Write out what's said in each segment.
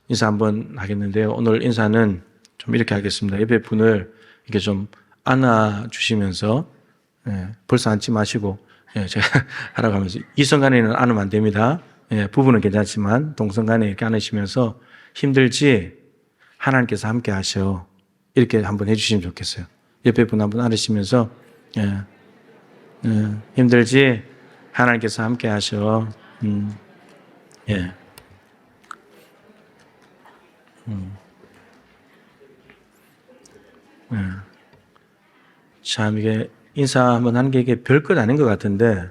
인사 한번 하겠는데요. 오늘 인사는 좀 이렇게 하겠습니다. 옆에 분을 이렇게 좀 안아주시면서, 벌써 앉지 마시고, 제가 하라고 하면서, 이성 간에는 안으면 안 됩니다. 부부는 괜찮지만, 동성 간에 이렇게 안으시면서, 힘들지? 하나님께서 함께 하셔. 이렇게 한번 해주시면 좋겠어요. 옆에 분 한번 안으시면서, 힘들지? 하나님께서 함께 하셔. 참, 이게 인사 한번 하는 게 이게 별것 아닌 것 같은데,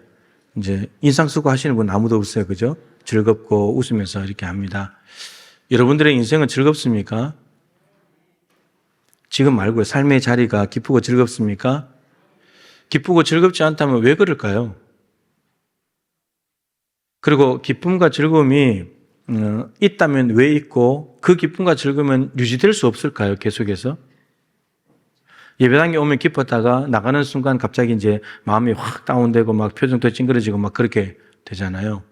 이제 인상 쓰고 하시는 분 아무도 없어요. 그죠? 즐겁고 웃으면서 이렇게 합니다. 여러분들의 인생은 즐겁습니까? 지금 말고요. 삶의 자리가 기쁘고 즐겁습니까? 기쁘고 즐겁지 않다면 왜 그럴까요? 그리고 기쁨과 즐거움이 있다면 왜 있고 그 기쁨과 즐거움은 유지될 수 없을까요? 계속해서? 예배당에 오면 기뻤다가 나가는 순간 갑자기 이제 마음이 확 다운되고 막 표정도 찡그러지고 막 그렇게 되잖아요.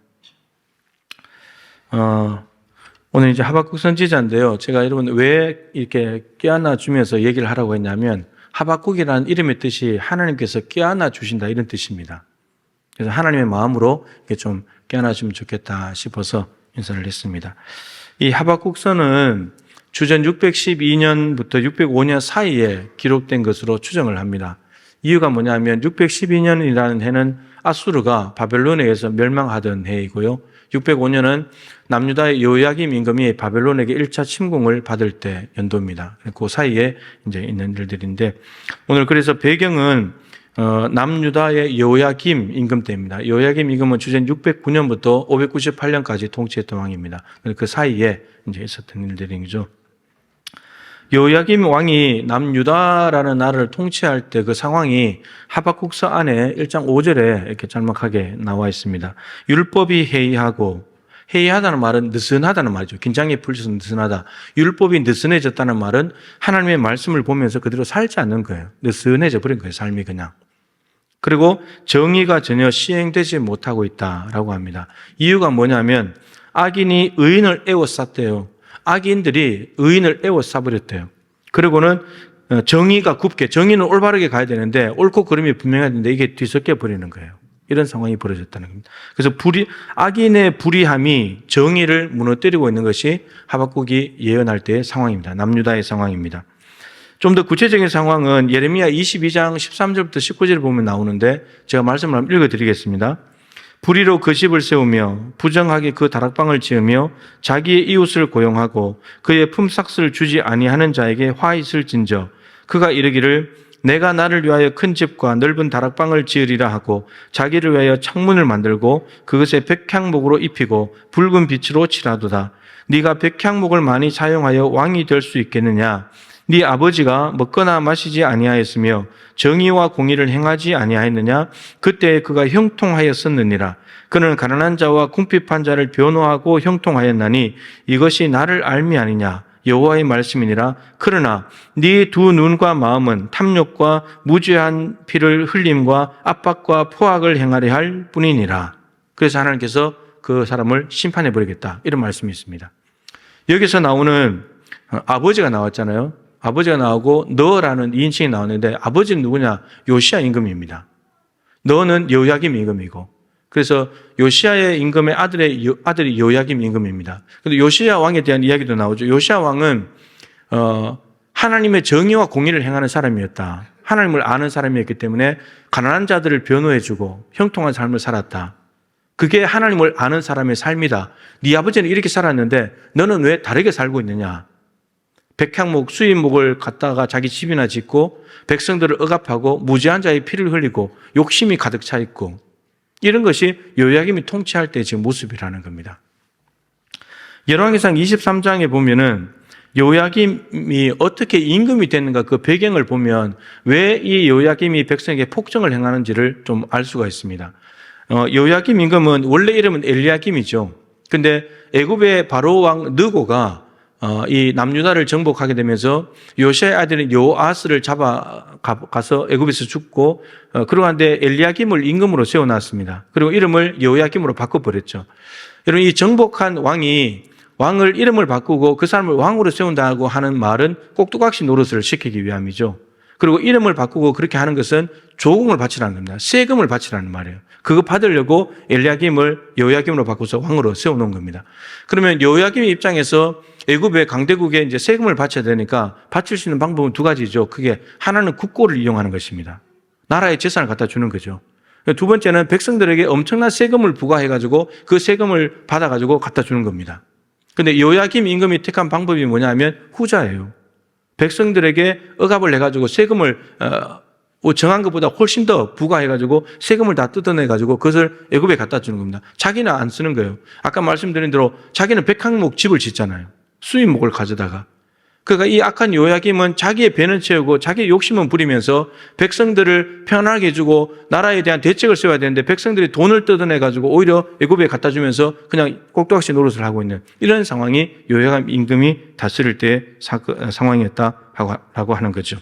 오늘 이제 하박국 선지자인데요. 제가 여러분 왜 이렇게 껴안아 주면서 얘기를 하라고 했냐면 하박국이라는 이름의 뜻이 하나님께서 껴안아 주신다 이런 뜻입니다. 그래서 하나님의 마음으로 이렇게 좀 껴안아 주면 좋겠다 싶어서 인사를 했습니다. 이 하박국서는 주전 612년부터 605년 사이에 기록된 것으로 추정을 합니다. 이유가 뭐냐면 612년이라는 해는 아수르가 바벨론에 의해서 멸망하던 해이고요. 605년은 남유다의 여호야김 임금이 바벨론에게 1차 침공을 받을 때 연도입니다. 그 사이에 이제 있는 일들인데 오늘 그래서 배경은 남유다의 여호야김 임금 때입니다. 여호야김 임금은 주전 609년부터 598년까지 통치했던 왕입니다. 그 사이에 이제 있었던 일들이죠. 여호야김 왕이 남유다라는 나라를 통치할 때 그 상황이 하박국서 안에 1장 5절에 이렇게 짤막하게 나와 있습니다. 율법이 해이하고, 해이하다는 말은 느슨하다는 말이죠. 긴장에 풀려서 느슨하다. 율법이 느슨해졌다는 말은 하나님의 말씀을 보면서 그대로 살지 않는 거예요. 느슨해져 버린 거예요. 삶이 그냥. 그리고 정의가 전혀 시행되지 못하고 있다라고 합니다. 이유가 뭐냐면 악인이 의인을 에워쌌대요. 악인들이 의인을 에워싸버렸대요. 그리고는 정의가 굽게, 정의는 올바르게 가야 되는데 옳고 그름이 분명해야 되는데 이게 뒤섞여 버리는 거예요. 이런 상황이 벌어졌다는 겁니다. 그래서 악인의 불의함이 정의를 무너뜨리고 있는 것이 하박국이 예언할 때의 상황입니다. 남유다의 상황입니다. 좀 더 구체적인 상황은 예레미야 22장 13절부터 19절을 보면 나오는데 제가 말씀을 한번 읽어드리겠습니다. 불의로 그 집을 세우며 부정하게 그 다락방을 지으며 자기의 이웃을 고용하고 그의 품삯을 주지 아니하는 자에게 화 있을진저 그가 이르기를 내가 나를 위하여 큰 집과 넓은 다락방을 지으리라 하고 자기를 위하여 창문을 만들고 그것에 백향목으로 입히고 붉은 빛으로 칠하도다. 네가 백향목을 많이 사용하여 왕이 될 수 있겠느냐? 네 아버지가 먹거나 마시지 아니하였으며 정의와 공의를 행하지 아니하였느냐? 그때 그가 형통하였었느니라. 그는 가난한 자와 궁핍한 자를 변호하고 형통하였나니 이것이 나를 알미 아니냐? 여호와의 말씀이니라. 그러나 네 두 눈과 마음은 탐욕과 무죄한 피를 흘림과 압박과 포악을 행하려 할 뿐이니라. 그래서 하나님께서 그 사람을 심판해 버리겠다. 이런 말씀이 있습니다. 여기서 나오는 아버지가 나왔잖아요. 아버지가 나오고 너라는 2인칭이 나오는데 아버지는 누구냐? 요시야 임금입니다. 너는 여호야김 임금이고 그래서 요시야의 임금의 아들이 여호야김 임금입니다. 그런데 요시야 왕에 대한 이야기도 나오죠. 요시야 왕은 하나님의 정의와 공의를 행하는 사람이었다. 하나님을 아는 사람이었기 때문에 가난한 자들을 변호해주고 형통한 삶을 살았다. 그게 하나님을 아는 사람의 삶이다. 네 아버지는 이렇게 살았는데 너는 왜 다르게 살고 있느냐? 백향목, 수입목을 갖다가 자기 집이나 짓고 백성들을 억압하고 무죄한 자의 피를 흘리고 욕심이 가득 차 있고 이런 것이 여호야김이 통치할 때 지금 모습이라는 겁니다. 열왕기상 23장에 보면은 여호야김이 어떻게 임금이 됐는가 그 배경을 보면 왜 이 여호야김이 백성에게 폭정을 행하는지를 좀 알 수가 있습니다. 여호야김 임금은 원래 이름은 엘리야김이죠. 근데 애굽의 바로 왕 느고가 이 남유다를 정복하게 되면서 요시아의 아들인 요아스를 잡아가서 애굽에서 죽고 그러한데 엘리야김을 임금으로 세워놨습니다. 그리고 이름을 여호야김으로 바꿔버렸죠. 여러분 이 정복한 왕이 왕을 이름을 바꾸고 그 사람을 왕으로 세운다고 하는 말은 꼭두각시 노릇을 시키기 위함이죠. 그리고 이름을 바꾸고 그렇게 하는 것은 조공을 바치라는 겁니다. 세금을 바치라는 말이에요. 그거 받으려고 엘리야김을 여호야김으로 바꿔서 왕으로 세워놓은 겁니다. 그러면 여호야김의 입장에서 애굽의 강대국에 이제 세금을 바쳐야 되니까 바칠 수 있는 방법은 두 가지죠. 그게 하나는 국고를 이용하는 것입니다. 나라의 재산을 갖다 주는 거죠. 두 번째는 백성들에게 엄청난 세금을 부과해가지고 그 세금을 받아가지고 갖다 주는 겁니다. 근데 여호야김 임금이 택한 방법이 뭐냐면 후자예요. 백성들에게 억압을 해가지고 세금을 정한 것보다 훨씬 더 부과해가지고 세금을 다 뜯어내가지고 그것을 애굽에 갖다 주는 겁니다. 자기는 안 쓰는 거예요. 아까 말씀드린 대로 자기는 백항목 집을 짓잖아요. 수입목을 가져다가. 그러니까 이 악한 여호야김은 자기의 배는 채우고 자기의 욕심은 부리면서 백성들을 편하게 해주고 나라에 대한 대책을 세워야 되는데 백성들이 돈을 뜯어내가지고 오히려 애굽에 갖다 주면서 그냥 꼭두각시 노릇을 하고 있는 이런 상황이 여호야김 임금이 다스릴 때의 상황이었다라고 하는 거죠.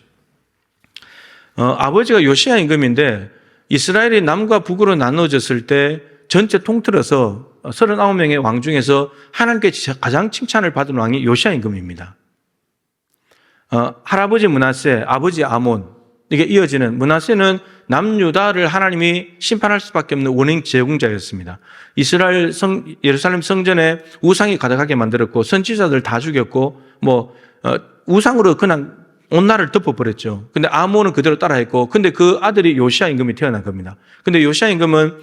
아버지가 요시야 임금인데 이스라엘이 남과 북으로 나눠졌을 때 전체 통틀어서 39명의 왕 중에서 하나님께 가장 칭찬을 받은 왕이 요시야 임금입니다. 할아버지 므낫세, 아버지 아몬, 이게 이어지는 므낫세는 남유다를 하나님이 심판할 수밖에 없는 원행 제공자였습니다. 예루살렘 성전에 우상이 가득하게 만들었고 선지자들 다 죽였고 우상으로 그냥 온 나라를 덮어버렸죠. 근데 아몬은 그대로 따라했고, 근데 그 아들이 요시야 임금이 태어난 겁니다. 근데 요시야 임금은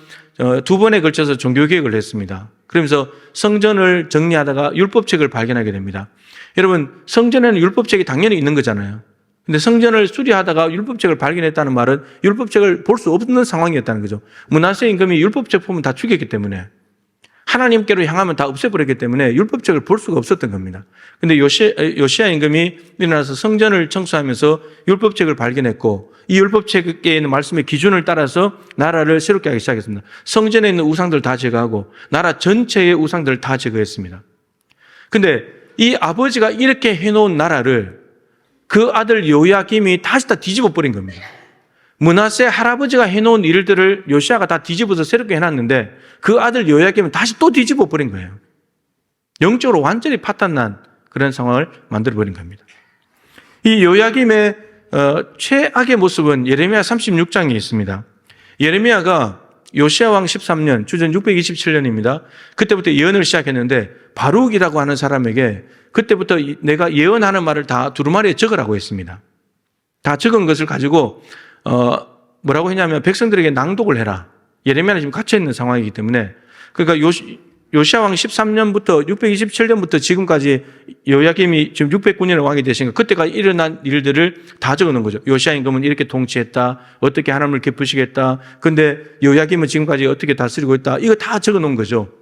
두 번에 걸쳐서 종교개혁을 했습니다. 그러면서 성전을 정리하다가 율법책을 발견하게 됩니다. 여러분, 성전에는 율법책이 당연히 있는 거잖아요. 근데 성전을 수리하다가 율법책을 발견했다는 말은 율법책을 볼 수 없는 상황이었다는 거죠. 므낫세 임금이 율법책 보면 다 죽였기 때문에 하나님께로 향하면 다 없애버렸기 때문에 율법책을 볼 수가 없었던 겁니다. 근데 요시야 임금이 일어나서 성전을 청소하면서 율법책을 발견했고 이 율법책에 있는 말씀의 기준을 따라서 나라를 새롭게 하기 시작했습니다. 성전에 있는 우상들 다 제거하고 나라 전체의 우상들을 다 제거했습니다. 근데 이 아버지가 이렇게 해놓은 나라를 그 아들 여호야김이 다시 다 뒤집어 버린 겁니다. 므낫세 할아버지가 해놓은 일들을 요시야가 다 뒤집어서 새롭게 해놨는데 그 아들 여호야김은 다시 또 뒤집어 버린 거예요. 영적으로 완전히 파탄난 그런 상황을 만들어 버린 겁니다. 이 여호야김의 최악의 모습은 예레미야 36장에 있습니다. 예레미야가 요시야 왕 13년, 주전 627년입니다. 그때부터 예언을 시작했는데 바룩이라고 하는 사람에게 그때부터 내가 예언하는 말을 다 두루마리에 적으라고 했습니다. 다 적은 것을 가지고 뭐라고 했냐면 백성들에게 낭독을 해라. 예레미야는 지금 갇혀있는 상황이기 때문에 그러니까 요시야 왕 13년부터 627년부터 지금까지 여호야김이 지금 609년에 왕이 되시니까 그때까지 일어난 일들을 다 적어놓은 거죠. 요시야 임금은 이렇게 통치했다. 어떻게 하나님을 기쁘시겠다. 근데 여호야김은 지금까지 어떻게 다스리고 있다. 이거 다 적어놓은 거죠.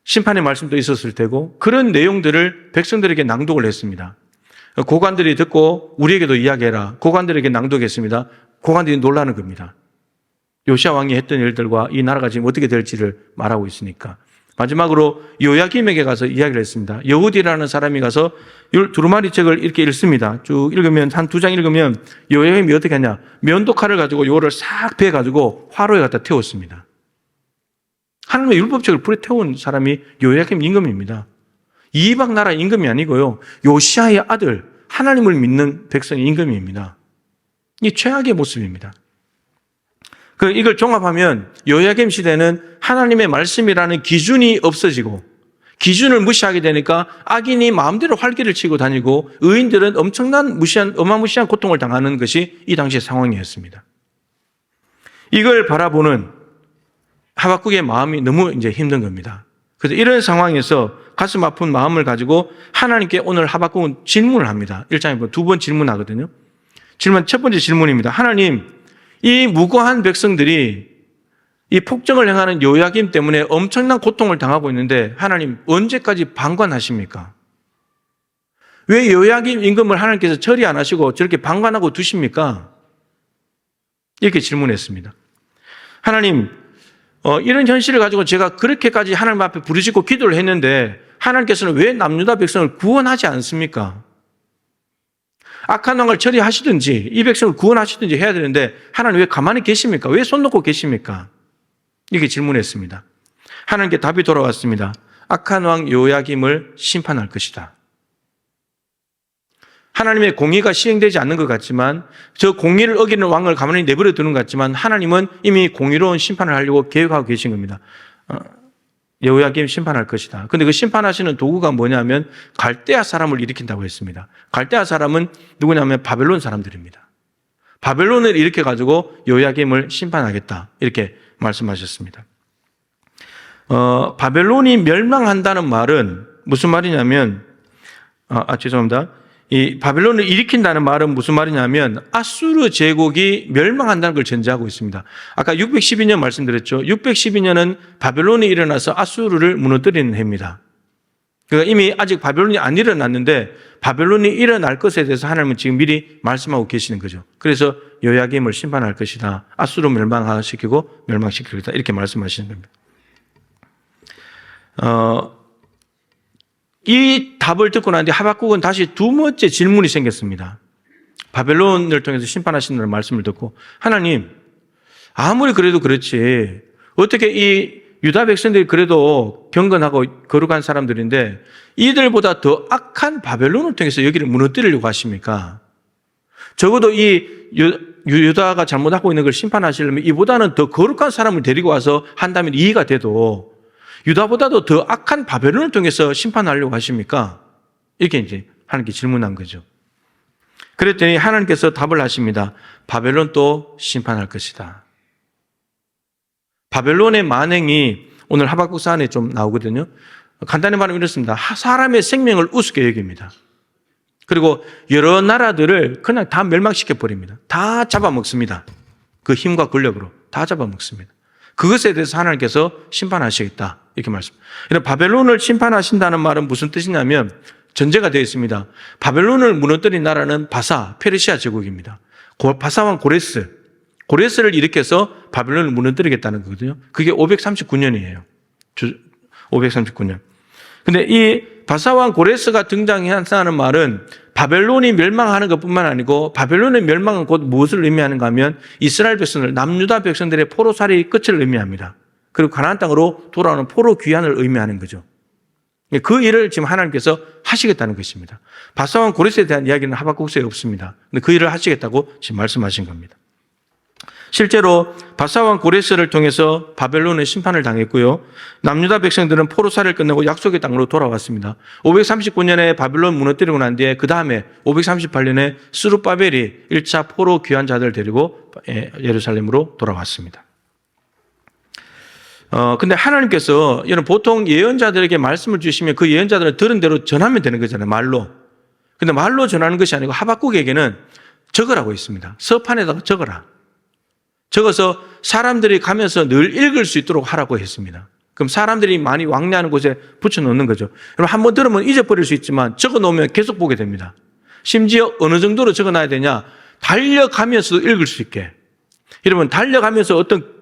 심판의 말씀도 있었을 테고 그런 내용들을 백성들에게 낭독을 했습니다. 고관들이 듣고 우리에게도 이야기해라. 고관들에게 낭독했습니다. 고관들이 놀라는 겁니다. 요시야 왕이 했던 일들과 이 나라가 지금 어떻게 될지를 말하고 있으니까. 마지막으로 여호야김에게 가서 이야기를 했습니다. 여후디라는 사람이 가서 두루마리 책을 이렇게 읽습니다. 쭉 읽으면 한 2장 읽으면 여호야김이 어떻게 하냐. 면도칼을 가지고 요를 싹 베가지고 화로에 갖다 태웠습니다. 하나님의 율법책을 불에 태운 사람이 여호야김 임금입니다. 이방 나라 임금이 아니고요. 요시야의 아들, 하나님을 믿는 백성의 임금입니다. 이 최악의 모습입니다. 이걸 종합하면 여호야김 시대는 하나님의 말씀이라는 기준이 없어지고 기준을 무시하게 되니까 악인이 마음대로 활기를 치고 다니고 의인들은 엄청난 어마무시한 고통을 당하는 것이 이 당시의 상황이었습니다. 이걸 바라보는 하박국의 마음이 너무 이제 힘든 겁니다. 그래서 이런 상황에서 가슴 아픈 마음을 가지고 하나님께 오늘 하박국은 질문을 합니다. 1장에 보면 2번 질문하거든요. 첫 번째 질문입니다. 하나님, 이 무고한 백성들이 이 폭정을 행하는 여호야김 때문에 엄청난 고통을 당하고 있는데 하나님 언제까지 방관하십니까? 왜 여호야김 임금을 하나님께서 처리 안 하시고 저렇게 방관하고 두십니까? 이렇게 질문했습니다. 하나님, 이런 현실을 가지고 제가 그렇게까지 하나님 앞에 부르짖고 기도를 했는데 하나님께서는 왜 남유다 백성을 구원하지 않습니까? 악한 왕을 처리하시든지 이 백성을 구원하시든지 해야 되는데 하나님 왜 가만히 계십니까? 왜 손 놓고 계십니까? 이렇게 질문했습니다. 하나님께 답이 돌아왔습니다. 악한 왕 요야김을 심판할 것이다. 하나님의 공의가 시행되지 않는 것 같지만 저 공의를 어기는 왕을 가만히 내버려 두는 것 같지만 하나님은 이미 공의로운 심판을 하려고 계획하고 계신 겁니다. 여호야김 심판할 것이다. 그런데 그 심판하시는 도구가 뭐냐면 갈대아 사람을 일으킨다고 했습니다. 갈대아 사람은 누구냐면 바벨론 사람들입니다. 바벨론을 일으켜가지고 여호야김을 심판하겠다. 이렇게 말씀하셨습니다. 바벨론이 멸망한다는 말은 무슨 말이냐면, 죄송합니다. 이 바벨론을 일으킨다는 말은 무슨 말이냐면 아수르 제국이 멸망한다는 걸 전제하고 있습니다. 아까 612년 말씀드렸죠. 612년은 바벨론이 일어나서 아수르를 무너뜨리는 해입니다. 그러니까 이미 아직 바벨론이 안 일어났는데 바벨론이 일어날 것에 대해서 하나님은 지금 미리 말씀하고 계시는 거죠. 그래서 요야김을 심판할 것이다. 아수르 멸망시키고 멸망시키겠다. 이렇게 말씀하시는 겁니다. 이 답을 듣고 난 뒤 하박국은 다시 두 번째 질문이 생겼습니다. 바벨론을 통해서 심판하신다는 말씀을 듣고 하나님, 아무리 그래도 그렇지 어떻게 이 유다 백성들이 그래도 경건하고 거룩한 사람들인데 이들보다 더 악한 바벨론을 통해서 여기를 무너뜨리려고 하십니까? 적어도 이 유다가 잘못하고 있는 걸 심판하시려면 이보다는 더 거룩한 사람을 데리고 와서 한다면 이해가 돼도 유다보다도 더 악한 바벨론을 통해서 심판하려고 하십니까? 이렇게 이제 하나님께 질문한 거죠. 그랬더니 하나님께서 답을 하십니다. 바벨론도 심판할 것이다. 바벨론의 만행이 오늘 하박국서 안에 좀 나오거든요. 간단히 말하면 이렇습니다. 사람의 생명을 우습게 여깁니다. 그리고 여러 나라들을 그냥 다 멸망시켜 버립니다. 다 잡아먹습니다. 그 힘과 권력으로 다 잡아먹습니다. 그것에 대해서 하나님께서 심판하시겠다. 이렇게 말씀. 바벨론을 심판하신다는 말은 무슨 뜻이냐면 전제가 되어 있습니다. 바벨론을 무너뜨린 나라는 바사, 페르시아 제국입니다. 바사왕 고레스를 일으켜서 바벨론을 무너뜨리겠다는 거거든요. 그게 539년이에요. 539년. 근데 이 바사왕 고레스가 등장한다는 말은 바벨론이 멸망하는 것뿐만 아니고 바벨론의 멸망은 곧 무엇을 의미하는가 하면 이스라엘 백성들, 남유다 백성들의 포로살이 끝을 의미합니다. 그리고 가나안 땅으로 돌아오는 포로 귀환을 의미하는 거죠. 그 일을 지금 하나님께서 하시겠다는 것입니다. 바사왕 고레스에 대한 이야기는 하박국서에 없습니다. 근데 그 일을 하시겠다고 지금 말씀하신 겁니다. 실제로 바사왕 고레스를 통해서 바벨론의 심판을 당했고요. 남유다 백성들은 포로살이를 끝내고 약속의 땅으로 돌아왔습니다. 539년에 바벨론 무너뜨리고 난 뒤에 그 다음에 538년에 스룹바벨이 1차 포로 귀환자들 데리고 예루살렘으로 돌아왔습니다. 근데 하나님께서 여러분 보통 예언자들에게 말씀을 주시면 그 예언자들은 들은 대로 전하면 되는 거잖아요. 말로. 근데 말로 전하는 것이 아니고 하박국에게는 적으라고 있습니다. 서판에다가 적어라. 적어서 사람들이 가면서 늘 읽을 수 있도록 하라고 했습니다. 그럼 사람들이 많이 왕래하는 곳에 붙여놓는 거죠. 여러분 한번 들으면 잊어버릴 수 있지만 적어놓으면 계속 보게 됩니다. 심지어 어느 정도로 적어놔야 되냐? 달려가면서도 읽을 수 있게. 여러분 달려가면서 어떤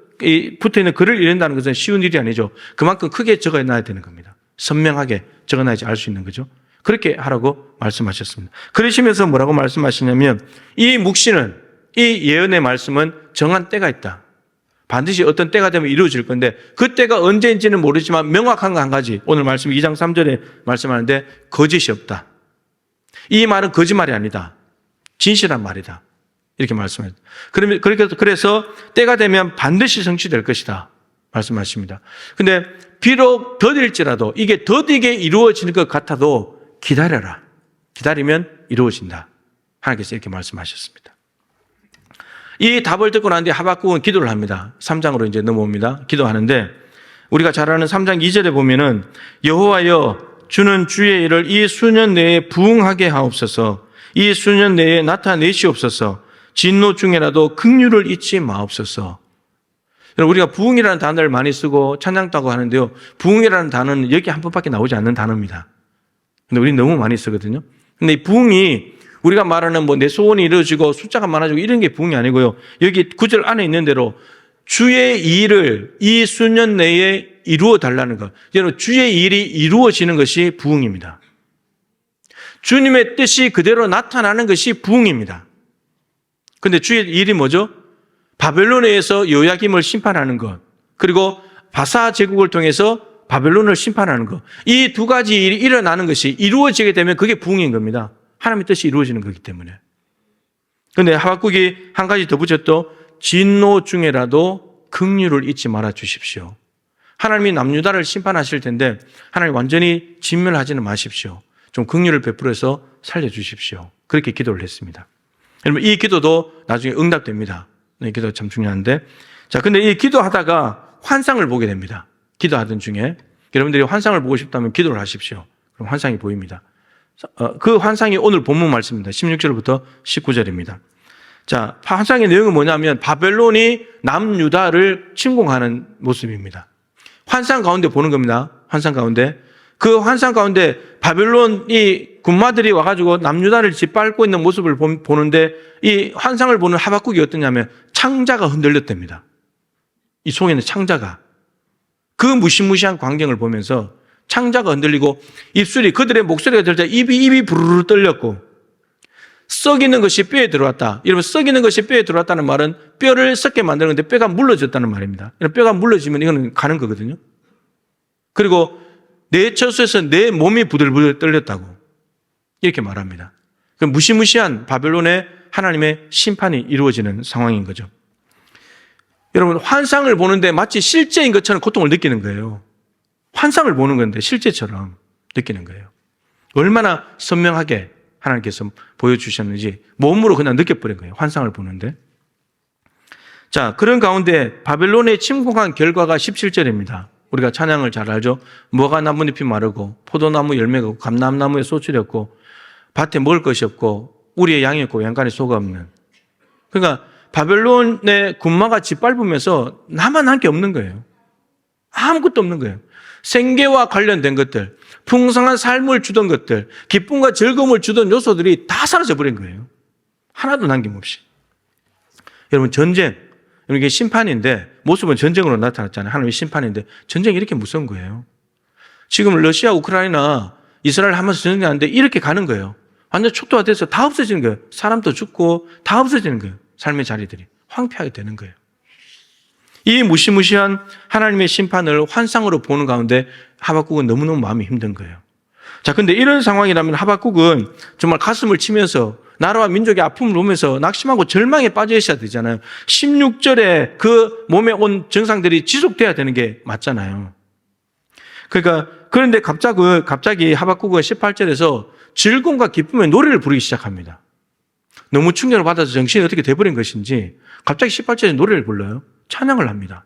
붙어있는 글을 읽는다는 것은 쉬운 일이 아니죠. 그만큼 크게 적어놔야 되는 겁니다. 선명하게 적어놔야지 알 수 있는 거죠. 그렇게 하라고 말씀하셨습니다. 그러시면서 뭐라고 말씀하시냐면 이 묵시는 이 예언의 말씀은 정한 때가 있다. 반드시 어떤 때가 되면 이루어질 건데 그 때가 언제인지는 모르지만 명확한 거 한 가지. 오늘 말씀 2장 3절에 말씀하는데 거짓이 없다. 이 말은 거짓말이 아니다. 진실한 말이다. 이렇게 말씀합니다. 그래서 때가 되면 반드시 성취될 것이다. 말씀하십니다. 근데 비록 더딜지라도 이게 더디게 이루어지는 것 같아도 기다려라. 기다리면 이루어진다. 하나님께서 이렇게 말씀하셨습니다. 이 답을 듣고 난 뒤에 하박국은 기도를 합니다. 3장으로 이제 넘어옵니다. 기도하는데 우리가 잘 아는 3장 2절에 보면은 여호와여 주는 주의 일을 이 수년 내에 부응하게 하옵소서. 이 수년 내에 나타내시옵소서. 진노 중에라도 긍휼을 잊지 마옵소서. 우리가 부응이라는 단어를 많이 쓰고 찬양도 하고 하는데요. 부응이라는 단어는 여기 한 번밖에 나오지 않는 단어입니다. 근데 우리 너무 많이 쓰거든요. 근데 이 부응이 우리가 말하는 내 소원이 이루어지고 숫자가 많아지고 이런 게 부응이 아니고요. 여기 9절 안에 있는 대로 주의 일을 이 수년 내에 이루어 달라는 것. 여러분 주의 일이 이루어지는 것이 부응입니다. 주님의 뜻이 그대로 나타나는 것이 부응입니다. 그런데 주의 일이 뭐죠? 바벨론에서 요야김을 심판하는 것. 그리고 바사 제국을 통해서 바벨론을 심판하는 것. 이 두 가지 일이 일어나는 것이 이루어지게 되면 그게 부흥인 겁니다. 하나님의 뜻이 이루어지는 거기 때문에. 그런데 하박국이 한 가지 더 붙였또 진노 중에라도 긍휼을 잊지 말아 주십시오. 하나님이 남유다를 심판하실 텐데 하나님 완전히 진멸하지는 마십시오. 좀 긍휼을 베풀어서 살려주십시오. 그렇게 기도를 했습니다. 여러분 이 기도도 나중에 응답됩니다. 이 기도 참 중요한데 자 근데 이 기도하다가 환상을 보게 됩니다. 기도하던 중에 여러분들이 환상을 보고 싶다면 기도를 하십시오. 그럼 환상이 보입니다. 그 환상이 오늘 본문 말씀입니다. 16절부터 19절입니다. 자, 환상의 내용은 뭐냐면 바벨론이 남유다를 침공하는 모습입니다. 환상 가운데 보는 겁니다. 환상 가운데. 그 환상 가운데 바벨론이 군마들이 와가지고 남유다를 짓밟고 있는 모습을 보는데 이 환상을 보는 하박국이 어떠냐면 창자가 흔들렸답니다. 이 속에는 창자가. 그 무시무시한 광경을 보면서 창자가 흔들리고 입술이 그들의 목소리가 들자 입이 부르르 떨렸고 썩이는 것이 뼈에 들어왔다. 여러분 썩이는 것이 뼈에 들어왔다는 말은 뼈를 썩게 만드는 건데 뼈가 물러졌다는 말입니다. 뼈가 물러지면 이거는 가는 거거든요. 그리고 내 처소에서 내 몸이 부들부들 떨렸다고 이렇게 말합니다. 무시무시한 바벨론의 하나님의 심판이 이루어지는 상황인 거죠. 여러분 환상을 보는데 마치 실제인 것처럼 고통을 느끼는 거예요. 환상을 보는 건데 실제처럼 느끼는 거예요. 얼마나 선명하게 하나님께서 보여주셨는지 몸으로 그냥 느껴버린 거예요. 환상을 보는데. 자, 그런 가운데 바벨론에 침공한 결과가 17절입니다. 우리가 찬양을 잘 알죠. 무화과 나뭇잎이 마르고 포도나무 열매가 없고 감람나무에 소출이 없고 밭에 먹을 것이 없고 우리의 양이 없고 양간에 소가 없는. 그러니까 바벨론의 군마가 짓밟으면서 나만 한 게 없는 거예요. 아무것도 없는 거예요. 생계와 관련된 것들, 풍성한 삶을 주던 것들, 기쁨과 즐거움을 주던 요소들이 다 사라져버린 거예요. 하나도 남김없이. 여러분 전쟁, 이게 심판인데 모습은 전쟁으로 나타났잖아요. 하나님의 심판인데 전쟁이 이렇게 무서운 거예요. 지금 러시아, 우크라이나, 이스라엘 하면서 전쟁하는데 이렇게 가는 거예요. 완전 초토화돼서 다 없어지는 거예요. 사람도 죽고 다 없어지는 거예요. 삶의 자리들이 황폐하게 되는 거예요. 이 무시무시한 하나님의 심판을 환상으로 보는 가운데 하박국은 너무너무 마음이 힘든 거예요. 자, 근데 이런 상황이라면 하박국은 정말 가슴을 치면서 나라와 민족의 아픔을 보면서 낙심하고 절망에 빠져 있어야 되잖아요. 16절에 그 몸에 온 증상들이 지속돼야 되는 게 맞잖아요. 그러니까 그런데 갑자기 하박국은 18절에서 즐거움과 기쁨의 노래를 부르기 시작합니다. 너무 충격을 받아서 정신이 어떻게 돼버린 것인지 갑자기 18절에 노래를 불러요. 찬양을 합니다.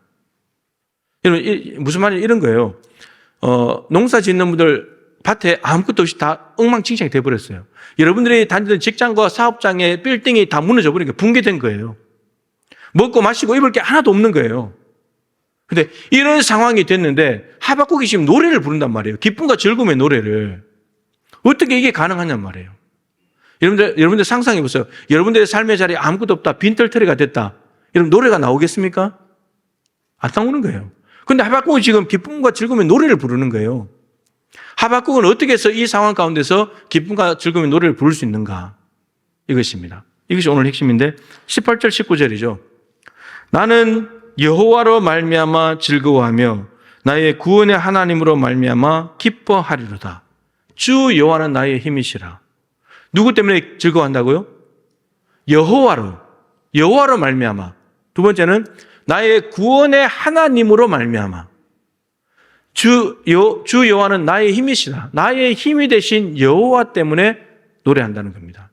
여러분 무슨 말이냐 이런 거예요. 농사 짓는 분들 밭에 아무것도 없이 다 엉망진창이 돼버렸어요. 여러분들이 다니던 직장과 사업장의 빌딩이 다 무너져 버린 게 붕괴된 거예요. 먹고 마시고 입을 게 하나도 없는 거예요. 근데 이런 상황이 됐는데 하박국이 지금 노래를 부른단 말이에요. 기쁨과 즐거움의 노래를. 어떻게 이게 가능하냔 말이에요. 여러분들 상상해 보세요. 여러분들의 삶의 자리에 아무것도 없다. 빈털터리가 됐다. 여러분 노래가 나오겠습니까? 안 나오는 거예요. 그런데 하박국은 지금 기쁨과 즐거움의 노래를 부르는 거예요. 하박국은 어떻게 해서 이 상황 가운데서 기쁨과 즐거움의 노래를 부를 수 있는가? 이것입니다. 이것이 오늘 핵심인데 18절 19절이죠. 나는 여호와로 말미암아 즐거워하며 나의 구원의 하나님으로 말미암아 기뻐하리로다. 주 여호와는 나의 힘이시라. 누구 때문에 즐거워한다고요? 여호와로 말미암아. 두 번째는 나의 구원의 하나님으로 말미암아. 주 여호와는 나의 힘이시다. 나의 힘이 되신 여호와 때문에 노래한다는 겁니다.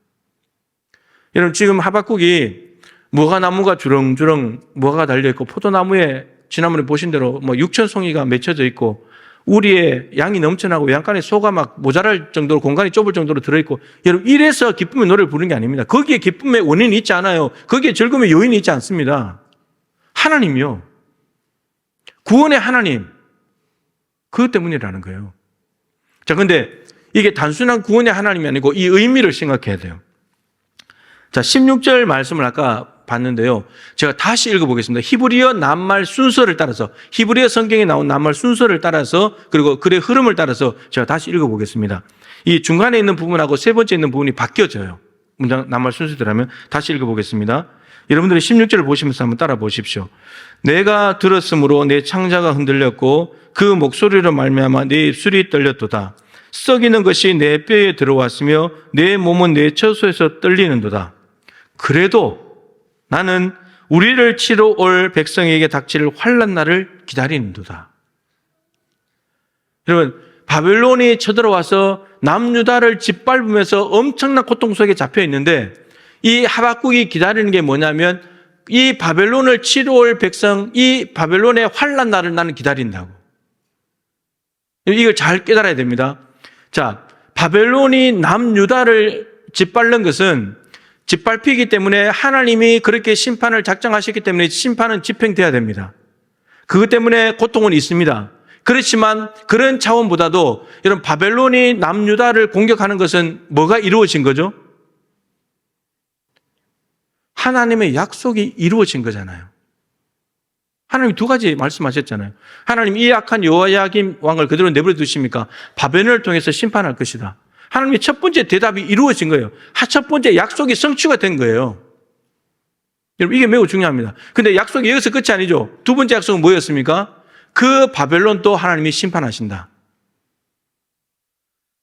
여러분 지금 하박국이 무화과나무가 주렁주렁 무화과가 달려있고 포도나무에 지난번에 보신 대로 6,000송이가 맺혀져 있고 우리의 양이 넘쳐나고 양간에 소가 막 모자랄 정도로 공간이 좁을 정도로 들어있고 여러분 이래서 기쁨의 노래를 부르는 게 아닙니다. 거기에 기쁨의 원인이 있지 않아요. 거기에 즐거움의 요인이 있지 않습니다. 하나님이요. 구원의 하나님. 그것 때문이라는 거예요. 자, 근데 이게 단순한 구원의 하나님이 아니고 이 의미를 생각해야 돼요. 자, 16절 말씀을 아까 봤는데요. 제가 다시 읽어보겠습니다. 히브리어 낱말 순서를 따라서, 히브리어 성경에 나온 낱말 순서를 따라서, 그리고 글의 흐름을 따라서 제가 다시 읽어보겠습니다. 이 중간에 있는 부분하고 세 번째 있는 부분이 바뀌어져요. 문장 낱말 순서대로 하면 다시 읽어보겠습니다. 여러분들이 16절을 보시면서 한번 따라 보십시오. 내가 들었으므로 내 창자가 흔들렸고 그 목소리로 말미암아 내 입술이 떨렸도다. 썩이는 것이 내 뼈에 들어왔으며 내 몸은 내 처소에서 떨리는도다. 그래도 나는 우리를 치러 올 백성에게 닥칠 환난 날을 기다리는도다. 여러분, 바벨론이 쳐들어와서 남유다를 짓밟으면서 엄청난 고통 속에 잡혀 있는데 이 하박국이 기다리는 게 뭐냐면 이 바벨론을 치러 올 백성, 이 바벨론의 환난 날을 나는 기다린다고. 이걸 잘 깨달아야 됩니다. 자, 바벨론이 남유다를 짓밟는 것은 짓밟히기 때문에 하나님이 그렇게 심판을 작정하셨기 때문에 심판은 집행돼야 됩니다. 그것 때문에 고통은 있습니다. 그렇지만 그런 차원보다도 여러분 바벨론이 남유다를 공격하는 것은 뭐가 이루어진 거죠? 하나님의 약속이 이루어진 거잖아요. 하나님이 두 가지 말씀하셨잖아요. 하나님 이 악한 여호야김 왕을 그대로 내버려 두십니까? 바벨론을 통해서 심판할 것이다. 하나님의 첫 번째 대답이 이루어진 거예요. 첫 번째 약속이 성취가 된 거예요. 여러분 이게 매우 중요합니다. 근데 약속이 여기서 끝이 아니죠. 두 번째 약속은 뭐였습니까? 그 바벨론도 하나님이 심판하신다.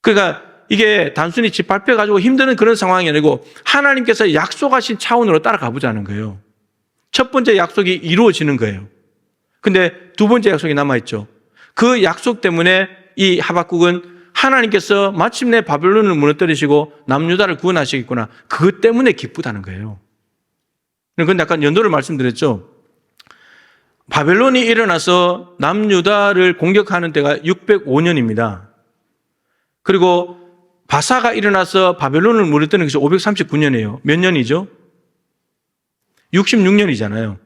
그러니까 이게 단순히 짓밟혀가지고 힘드는 그런 상황이 아니고 하나님께서 약속하신 차원으로 따라가 보자는 거예요. 첫 번째 약속이 이루어지는 거예요. 근데 두 번째 약속이 남아있죠. 그 약속 때문에 이 하박국은 하나님께서 마침내 바벨론을 무너뜨리시고 남유다를 구원하시겠구나. 그것 때문에 기쁘다는 거예요. 그런데 아까 연도를 말씀드렸죠. 바벨론이 일어나서 남유다를 공격하는 때가 605년입니다. 그리고 바사가 일어나서 바벨론을 무너뜨리는 것이 539년이에요. 몇 년이죠? 66년이잖아요.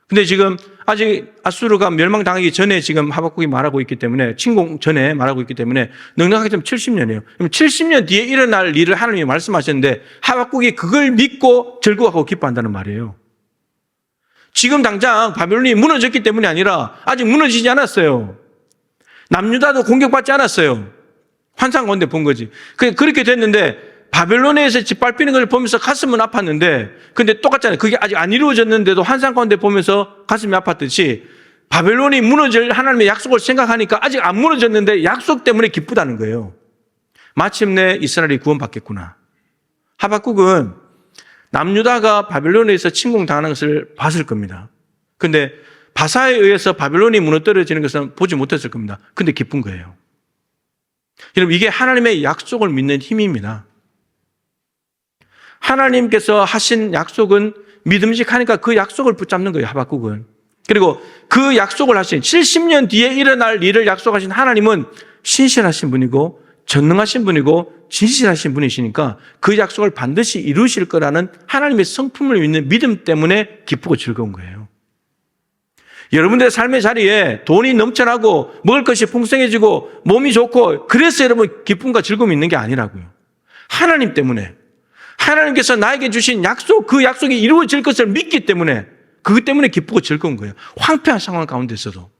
근데 지금 아직 아수르가 멸망당하기 전에 지금 하박국이 말하고 있기 때문에 침공 전에 말하고 있기 때문에 넉넉하게 좀 70년이에요. 그럼 70년 뒤에 일어날 일을 하나님이 말씀하셨는데 하박국이 그걸 믿고 즐거워하고 기뻐한다는 말이에요. 지금 당장 바벨론이 무너졌기 때문이 아니라 아직 무너지지 않았어요. 남유다도 공격받지 않았어요. 환상 가운데 본 거지. 그렇게 됐는데 바벨론에서 짓밟히는 걸 보면서 가슴은 아팠는데 근데 똑같잖아요. 그게 아직 안 이루어졌는데도 환상 가운데 보면서 가슴이 아팠듯이 바벨론이 무너질 하나님의 약속을 생각하니까 아직 안 무너졌는데 약속 때문에 기쁘다는 거예요. 마침내 이스라엘이 구원받겠구나. 하박국은 남유다가 바벨론에서 침공당하는 것을 봤을 겁니다. 근데 바사에 의해서 바벨론이 무너뜨려지는 것은 보지 못했을 겁니다. 근데 기쁜 거예요. 여러분 이게 하나님의 약속을 믿는 힘입니다. 하나님께서 하신 약속은 믿음직하니까 그 약속을 붙잡는 거예요. 하박국은. 그리고 그 약속을 하신 70년 뒤에 일어날 일을 약속하신 하나님은 신실하신 분이고 전능하신 분이고 진실하신 분이시니까 그 약속을 반드시 이루실 거라는 하나님의 성품을 믿는 믿음 때문에 기쁘고 즐거운 거예요. 여러분들의 삶의 자리에 돈이 넘쳐나고 먹을 것이 풍성해지고 몸이 좋고 그래서 여러분 기쁨과 즐거움이 있는 게 아니라고요. 하나님 때문에 하나님께서 나에게 주신 약속, 그 약속이 이루어질 것을 믿기 때문에 그것 때문에 기쁘고 즐거운 거예요. 황폐한 상황 가운데서도.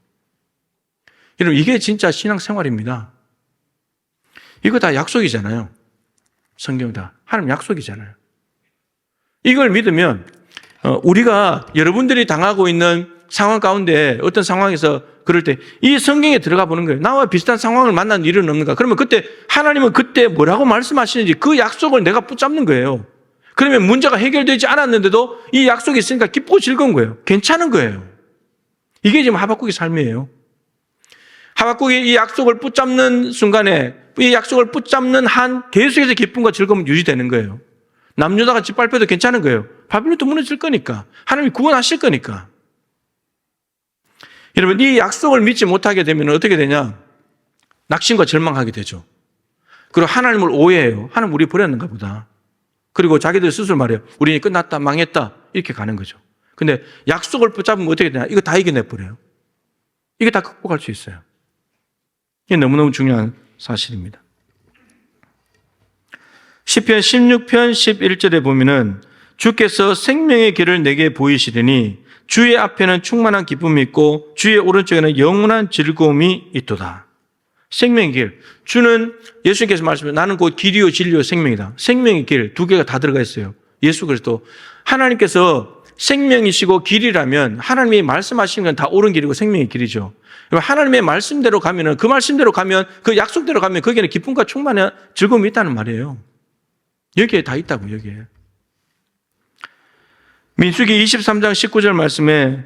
여러분 이게 진짜 신앙생활입니다. 이거 다 약속이잖아요. 성경 다 하나님 약속이잖아요. 이걸 믿으면 우리가 여러분들이 당하고 있는 상황 가운데 어떤 상황에서 그럴 때 이 성경에 들어가 보는 거예요. 나와 비슷한 상황을 만난 일은 없는가? 그러면 그때 하나님은 그때 뭐라고 말씀하시는지 그 약속을 내가 붙잡는 거예요. 그러면 문제가 해결되지 않았는데도 이 약속이 있으니까 기쁘고 즐거운 거예요. 괜찮은 거예요. 이게 지금 하박국의 삶이에요. 하박국이 이 약속을 붙잡는 순간에 이 약속을 붙잡는 한 계속해서 기쁨과 즐거움은 유지되는 거예요. 남유다가 짓밟혀도 괜찮은 거예요. 바벨론도 무너질 거니까. 하나님이 구원하실 거니까. 여러분 이 약속을 믿지 못하게 되면 어떻게 되냐? 낙심과 절망하게 되죠. 그리고 하나님을 오해해요. 하나님 우리 버렸는가 보다. 그리고 자기들 스스로 말해요. 우리 끝났다 망했다 이렇게 가는 거죠. 근데 약속을 붙잡으면 어떻게 되냐? 이거 다 이겨내버려요. 이게 다 극복할 수 있어요. 이게 너무너무 중요한 사실입니다. 시편 16편 11절에 보면은 주께서 생명의 길을 내게 보이시리니 주의 앞에는 충만한 기쁨이 있고 주의 오른쪽에는 영원한 즐거움이 있도다. 생명의 길. 주는 예수님께서 말씀하신 나는 곧 길이요 진리요 생명이다. 생명의 길 두 개가 다 들어가 있어요. 예수 그리스도. 하나님께서 생명이시고 길이라면 하나님이 말씀하시는 건 다 옳은 길이고 생명의 길이죠. 하나님의 말씀대로 가면은 그 말씀대로 가면 그 약속대로 가면 거기에는 기쁨과 충만한 즐거움이 있다는 말이에요. 여기에 다 있다고 여기에. 민수기 23장 19절 말씀에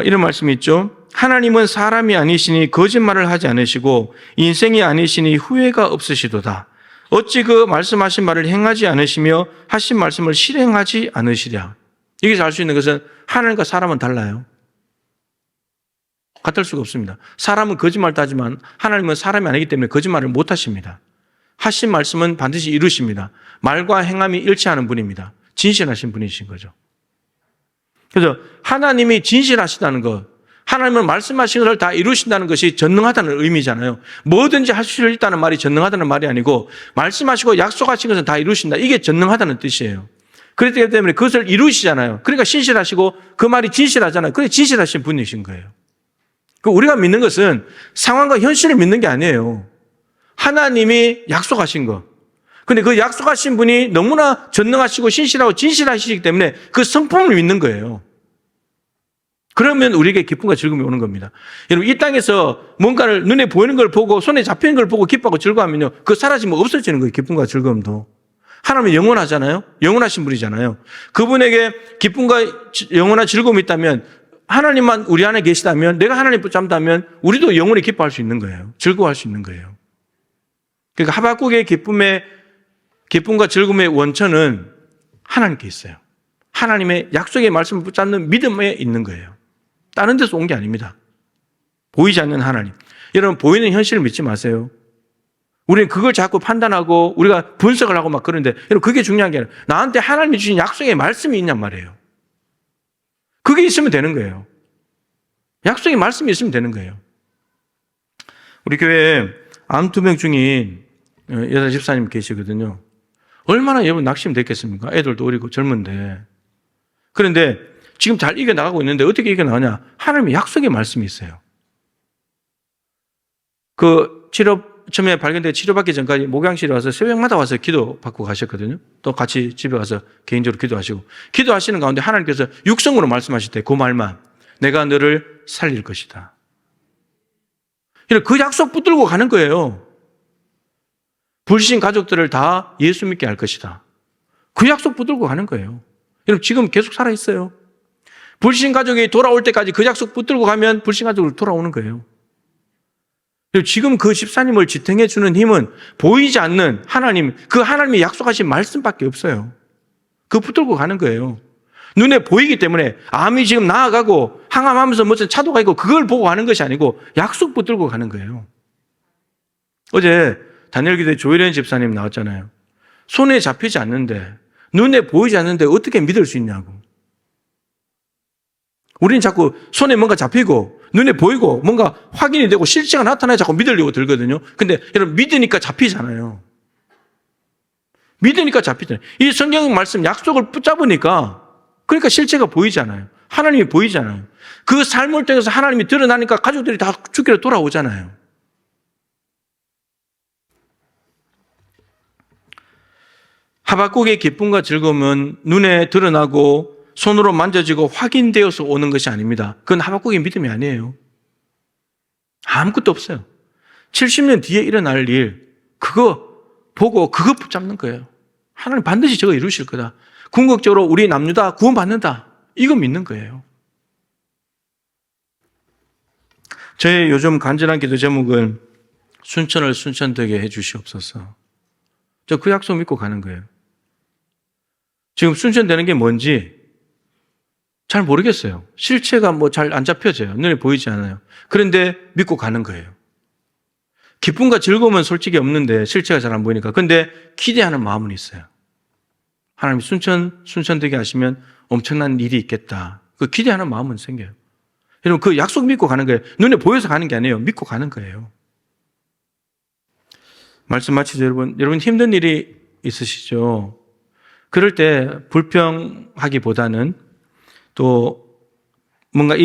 이런 말씀이 있죠. 하나님은 사람이 아니시니 거짓말을 하지 않으시고 인생이 아니시니 후회가 없으시도다. 어찌 그 말씀하신 말을 행하지 않으시며 하신 말씀을 실행하지 않으시랴. 여기서 알 수 있는 것은 하나님과 사람은 달라요. 같을 수가 없습니다. 사람은 거짓말도 하지만 하나님은 사람이 아니기 때문에 거짓말을 못 하십니다. 하신 말씀은 반드시 이루십니다. 말과 행함이 일치하는 분입니다. 진실하신 분이신 거죠. 그래서 하나님이 진실하시다는 것, 하나님은 말씀하신 것을 다 이루신다는 것이 전능하다는 의미잖아요. 뭐든지 할 수 있다는 말이 전능하다는 말이 아니고 말씀하시고 약속하신 것은 다 이루신다. 이게 전능하다는 뜻이에요. 그렇기 때문에 그것을 이루시잖아요. 그러니까 신실하시고 그 말이 진실하잖아요. 그래 진실하신 분이신 거예요. 우리가 믿는 것은 상황과 현실을 믿는 게 아니에요. 하나님이 약속하신 것. 근데 그 약속하신 분이 너무나 전능하시고 신실하고 진실하시기 때문에 그 성품을 믿는 거예요. 그러면 우리에게 기쁨과 즐거움이 오는 겁니다. 여러분, 이 땅에서 뭔가를 눈에 보이는 걸 보고 손에 잡히는 걸 보고 기뻐하고 즐거워하면요. 그거 사라지면 없어지는 거예요. 기쁨과 즐거움도. 하나님은 영원하잖아요. 영원하신 분이잖아요. 그분에게 기쁨과 영원한 즐거움이 있다면 하나님만 우리 안에 계시다면 내가 하나님 붙잡다면 우리도 영원히 기뻐할 수 있는 거예요. 즐거워할 수 있는 거예요. 그러니까 하박국의 기쁨과 즐거움의 원천은 하나님께 있어요. 하나님의 약속의 말씀을 붙잡는 믿음에 있는 거예요. 다른 데서 온 게 아닙니다. 보이지 않는 하나님. 여러분, 보이는 현실을 믿지 마세요. 우리는 그걸 자꾸 판단하고 우리가 분석을 하고 막 그러는데 여러분, 그게 중요한 게 아니라 나한테 하나님이 주신 약속의 말씀이 있냔 말이에요. 그게 있으면 되는 거예요. 약속의 말씀이 있으면 되는 거예요. 우리 교회에 암투병 중인 여자 집사님 계시거든요. 얼마나 여러분 낙심됐겠습니까? 애들도 어리고 젊은데. 그런데 지금 잘 이겨나가고 있는데 어떻게 이겨나가냐? 하나님의 약속의 말씀이 있어요. 그 처음에 발견돼 치료받기 전까지 목양실에 와서 새벽마다 와서 기도받고 가셨거든요. 또 같이 집에 가서 개인적으로 기도하시고. 기도하시는 가운데 하나님께서 육성으로 말씀하실 때 그 말만 내가 너를 살릴 것이다. 그 약속 붙들고 가는 거예요. 불신 가족들을 다 예수 믿게 할 것이다. 그 약속 붙들고 가는 거예요. 여러분, 지금 계속 살아있어요. 불신 가족이 돌아올 때까지 그 약속 붙들고 가면 불신 가족으로 돌아오는 거예요. 지금 그 집사님을 지탱해 주는 힘은 보이지 않는 하나님, 그 하나님이 약속하신 말씀밖에 없어요. 그거 붙들고 가는 거예요. 눈에 보이기 때문에 암이 지금 나아가고 항암하면서 무슨 차도가 있고 그걸 보고 가는 것이 아니고 약속 붙들고 가는 거예요. 어제 다니엘교회 조일현 집사님 나왔잖아요. 손에 잡히지 않는데, 눈에 보이지 않는데 어떻게 믿을 수 있냐고. 우리는 자꾸 손에 뭔가 잡히고 눈에 보이고 뭔가 확인이 되고 실체가 나타나야 자꾸 믿으려고 들거든요. 근데 여러분, 믿으니까 잡히잖아요. 믿으니까 잡히잖아요. 이 성경 말씀 약속을 붙잡으니까 그러니까 실체가 보이잖아요. 하나님이 보이잖아요. 그 삶을 통해서 하나님이 드러나니까 가족들이 다 주기로 돌아오잖아요. 하박국의 기쁨과 즐거움은 눈에 드러나고 손으로 만져지고 확인되어서 오는 것이 아닙니다. 그건 하박국의 믿음이 아니에요. 아무것도 없어요. 70년 뒤에 일어날 일, 그거 보고 그거 붙잡는 거예요. 하나님 반드시 저거 이루실 거다. 궁극적으로 우리 남유다 구원받는다. 이거 믿는 거예요. 저의 요즘 간절한 기도 제목은 순천을 순천되게 해 주시옵소서. 저 그 약속 믿고 가는 거예요. 지금 순천되는 게 뭔지 잘 모르겠어요. 실체가 뭐 잘 안 잡혀져요. 눈에 보이지 않아요. 그런데 믿고 가는 거예요. 기쁨과 즐거움은 솔직히 없는데 실체가 잘 안 보이니까. 근데 기대하는 마음은 있어요. 하나님이 순천되게 하시면 엄청난 일이 있겠다. 그 기대하는 마음은 생겨요. 여러분, 그 약속 믿고 가는 거예요. 눈에 보여서 가는 게 아니에요. 믿고 가는 거예요. 말씀 마치죠, 여러분. 여러분, 힘든 일이 있으시죠? 그럴 때 불평하기보다는 또 뭔가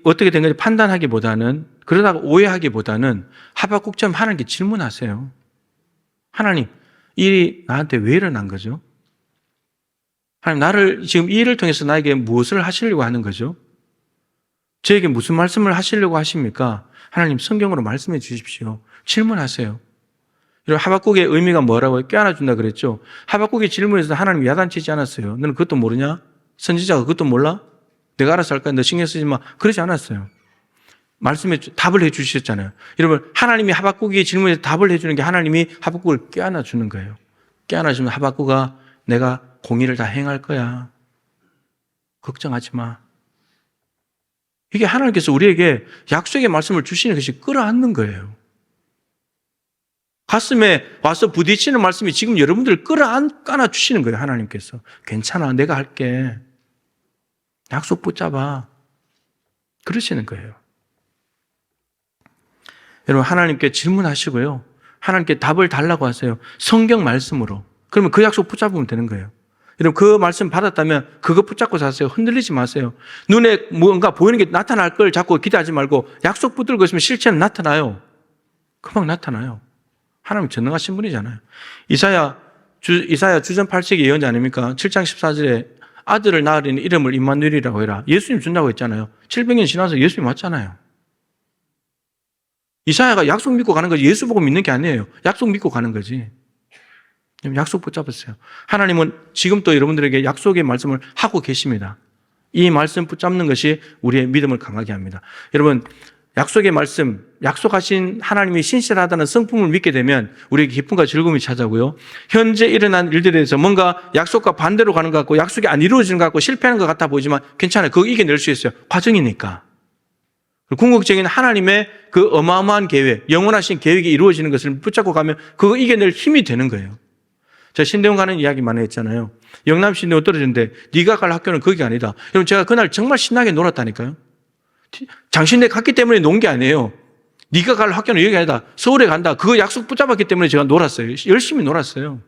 어떻게 된 건지 판단하기보다는 그러다가 오해하기보다는 하박국처럼 하나님께 질문하세요. 하나님, 일이 나한테 왜 일어난 거죠? 하나님, 나를 지금 이 일을 통해서 나에게 무엇을 하시려고 하는 거죠? 저에게 무슨 말씀을 하시려고 하십니까? 하나님, 성경으로 말씀해 주십시오. 질문하세요. 이런 하박국의 의미가 뭐라고요? 껴안아준다 그랬죠. 하박국의 질문에서 하나님 야단치지 않았어요. 너는 그것도 모르냐? 선지자가 그것도 몰라? 내가 알아서 할까? 너 신경 쓰지 마. 그러지 않았어요. 말씀에 답을 해 주셨잖아요. 여러분, 하나님이 하박국의 질문에 답을 해 주는 게 하나님이 하박국을 껴안아 주는 거예요. 껴안아 주면 하박국아, 내가 공의를 다 행할 거야. 걱정하지 마. 이게 하나님께서 우리에게 약속의 말씀을 주시는 것이 끌어안는 거예요. 가슴에 와서 부딪히는 말씀이 지금 여러분들을 끌어안아 주시는 거예요. 하나님께서. 괜찮아, 내가 할게. 약속 붙잡아. 그러시는 거예요. 여러분, 하나님께 질문하시고요. 하나님께 답을 달라고 하세요. 성경 말씀으로. 그러면 그 약속 붙잡으면 되는 거예요. 여러분, 그 말씀 받았다면 그거 붙잡고 사세요. 흔들리지 마세요. 눈에 뭔가 보이는 게 나타날 걸 자꾸 기대하지 말고 약속 붙들고 있으면 실체는 나타나요. 금방 나타나요. 하나님 전능하신 분이잖아요. 이사야 주전 8세기 예언자 아닙니까? 7장 14절에 아들을 낳으리니 이름을 임마누엘이라고 해라. 예수님 준다고 했잖아요. 700년 지나서 예수님 왔잖아요. 이사야가 약속 믿고 가는 거지 예수 보고 믿는 게 아니에요. 약속 믿고 가는 거지. 약속 붙잡았어요. 하나님은 지금 또 여러분들에게 약속의 말씀을 하고 계십니다. 이 말씀 붙잡는 것이 우리의 믿음을 강하게 합니다. 여러분, 약속의 말씀, 약속하신 하나님이 신실하다는 성품을 믿게 되면 우리에게 기쁨과 즐거움이 찾아오고요. 현재 일어난 일들에 대해서 뭔가 약속과 반대로 가는 것 같고 약속이 안 이루어지는 것 같고 실패하는 것 같아 보이지만 괜찮아요. 그거 이겨낼 수 있어요. 과정이니까. 궁극적인 하나님의 그 어마어마한 계획, 영원하신 계획이 이루어지는 것을 붙잡고 가면 그거 이겨낼 힘이 되는 거예요. 제가 신대원 가는 이야기 많이 했잖아요. 영남 신대원 떨어졌는데 네가 갈 학교는 거기가 아니다. 여러분, 제가 그날 정말 신나게 놀았다니까요. 장신대 갔기 때문에 논 게 아니에요. 네가 갈 학교는 여기가 아니다. 서울에 간다. 그거 약속 붙잡았기 때문에 제가 놀았어요. 열심히 놀았어요.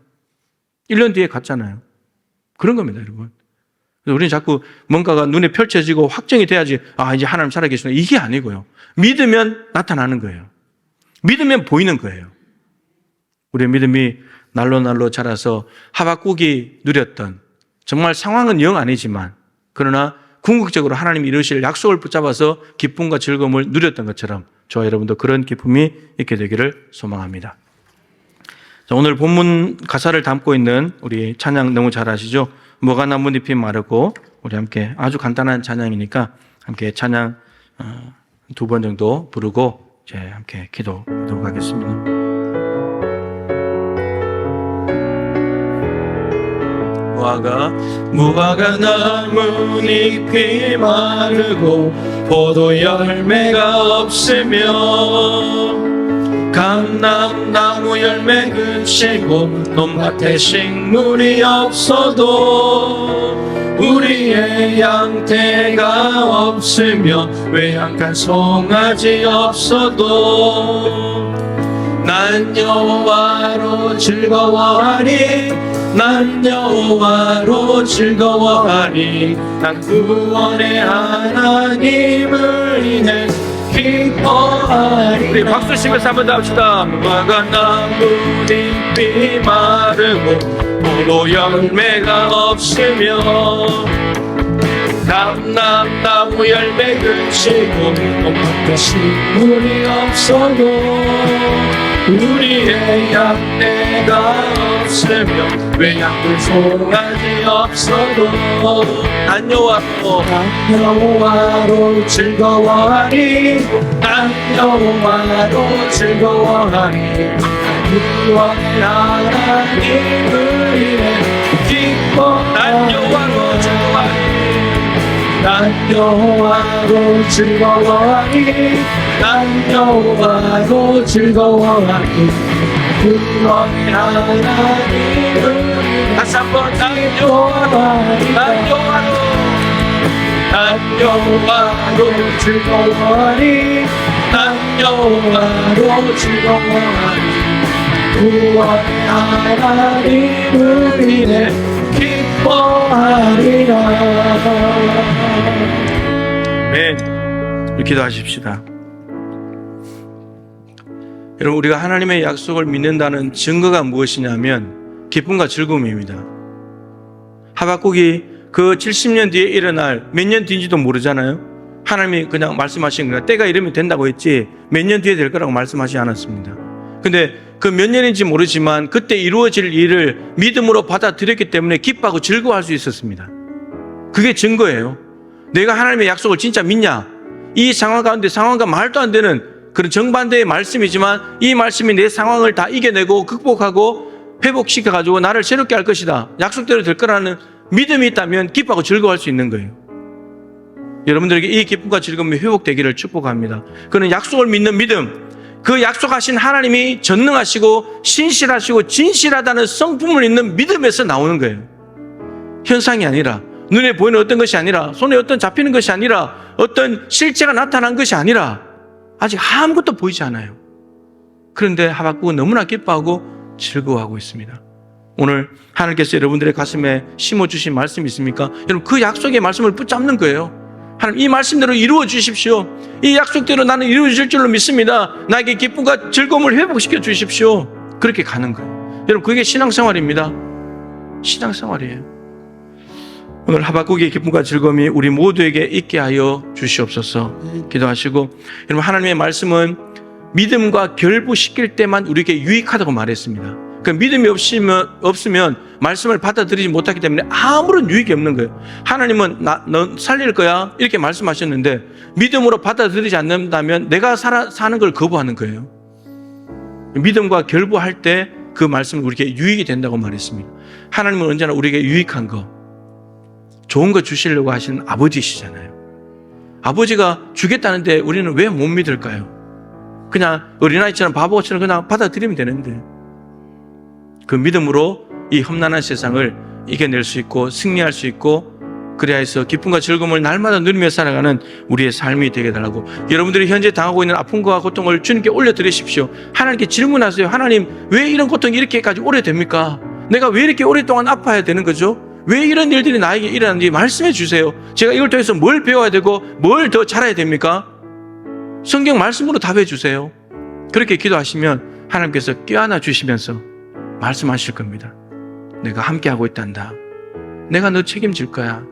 1년 뒤에 갔잖아요. 그런 겁니다, 여러분. 우리는 자꾸 뭔가가 눈에 펼쳐지고 확정이 돼야지 이제 하나님 살아계시나 이게 아니고요. 믿으면 나타나는 거예요. 믿으면 보이는 거예요. 우리의 믿음이 날로 자라서 하박국이 누렸던 정말 상황은 영 아니지만 그러나 궁극적으로 하나님이 이루실 약속을 붙잡아서 기쁨과 즐거움을 누렸던 것처럼 저와 여러분도 그런 기쁨이 있게 되기를 소망합니다. 자, 오늘 본문 가사를 담고 있는 우리 찬양 너무 잘 아시죠? 뭐가 나뭇잎이 마르고 우리 함께 아주 간단한 찬양이니까 함께 찬양 2번 정도 부르고 이제 함께 기도하도록 하겠습니다. 무화과 나뭇잎이 마르고 포도 열매가 없으며 감람나무 열매 그치고 논밭에 식물이 없어도 우리의 양떼가 없으며 외양간 송아지 없어도 난 여호와로 즐거워하리 난 여호와로 즐거워하리 난 구원의 하나님을 인해 기뻐하리. 우리 박수 치면서 한번 더 합시다. 무화과 나뭇잎이 마르고 포도 열매가 없으며 감람나무 열매 그치고 온갖 식물이 없어도 우리의 양떼가 없으며 외양들 송아지 없어도 난 여호와로 즐거워하리 난 여호와로 즐거워하리 구원의 하나님을 인해 기뻐하리 난 여호와로 즐거워하리 난 여호와로 즐거워하리 난 여호와로 즐거워하리 구원의 하나님을 다시 한번 난 여호와로 즐거워하리 난 여호와로 즐거워하리 구원의 하나님을 인해 기뻐하리라. 아멘. 기도하십시다. 여러분, 우리가 하나님의 약속을 믿는다는 증거가 무엇이냐면 기쁨과 즐거움입니다. 하박국이 그 70년 뒤에 일어날 몇 년 뒤인지도 모르잖아요. 하나님이 그냥 말씀하신 거야. 때가 이러면 된다고 했지 몇 년 뒤에 될 거라고 말씀하지 않았습니다. 근데 그 몇 년인지 모르지만 그때 이루어질 일을 믿음으로 받아들였기 때문에 기뻐하고 즐거워할 수 있었습니다. 그게 증거예요. 내가 하나님의 약속을 진짜 믿냐? 이 상황 가운데 상황과 말도 안 되는 그런 정반대의 말씀이지만 이 말씀이 내 상황을 다 이겨내고 극복하고 회복시켜가지고 나를 새롭게 할 것이다. 약속대로 될 거라는 믿음이 있다면 기뻐하고 즐거워할 수 있는 거예요. 여러분들에게 이 기쁨과 즐거움이 회복되기를 축복합니다. 그는 약속을 믿는 믿음, 그 약속하신 하나님이 전능하시고 신실하시고 진실하다는 성품을 있는 믿음에서 나오는 거예요. 현상이 아니라, 눈에 보이는 어떤 것이 아니라, 손에 어떤 잡히는 것이 아니라, 어떤 실체가 나타난 것이 아니라 아직 아무것도 보이지 않아요. 그런데 하박국은 너무나 기뻐하고 즐거워하고 있습니다. 오늘 하나님께서 여러분들의 가슴에 심어주신 말씀이 있습니까? 여러분 그 약속의 말씀을 붙잡는 거예요. 하나님 이 말씀대로 이루어 주십시오. 이 약속대로 나는 이루어질 줄로 믿습니다. 나에게 기쁨과 즐거움을 회복시켜 주십시오. 그렇게 가는 거예요. 여러분 그게 신앙생활입니다. 신앙생활이에요. 오늘 하박국의 기쁨과 즐거움이 우리 모두에게 있게 하여 주시옵소서. 기도하시고, 여러분 하나님의 말씀은 믿음과 결부시킬 때만 우리에게 유익하다고 말했습니다. 그 믿음이 없으면 말씀을 받아들이지 못하기 때문에 아무런 유익이 없는 거예요. 하나님은 너 살릴 거야 이렇게 말씀하셨는데 믿음으로 받아들이지 않는다면 내가 사는 걸 거부하는 거예요. 믿음과 결부할 때 그 말씀은 우리에게 유익이 된다고 말했습니다. 하나님은 언제나 우리에게 유익한 거, 좋은 거 주시려고 하시는 아버지시잖아요. 아버지가 주겠다는데 우리는 왜 못 믿을까요? 그냥 어린아이처럼 바보처럼 그냥 받아들이면 되는데, 그 믿음으로 이 험난한 세상을 이겨낼 수 있고 승리할 수 있고, 그래야 해서 기쁨과 즐거움을 날마다 누리며 살아가는 우리의 삶이 되게 달라고. 여러분들이 현재 당하고 있는 아픔과 고통을 주님께 올려드리십시오. 하나님께 질문하세요. 하나님 왜 이런 고통이 이렇게까지 오래 됩니까? 내가 왜 이렇게 오랫동안 아파야 되는 거죠? 왜 이런 일들이 나에게 일어나는지 말씀해 주세요. 제가 이걸 통해서 뭘 배워야 되고 뭘 더 잘해야 됩니까? 성경 말씀으로 답해 주세요. 그렇게 기도하시면 하나님께서 껴안아 주시면서 말씀하실 겁니다. 내가 함께하고 있단다. 내가 너 책임질 거야.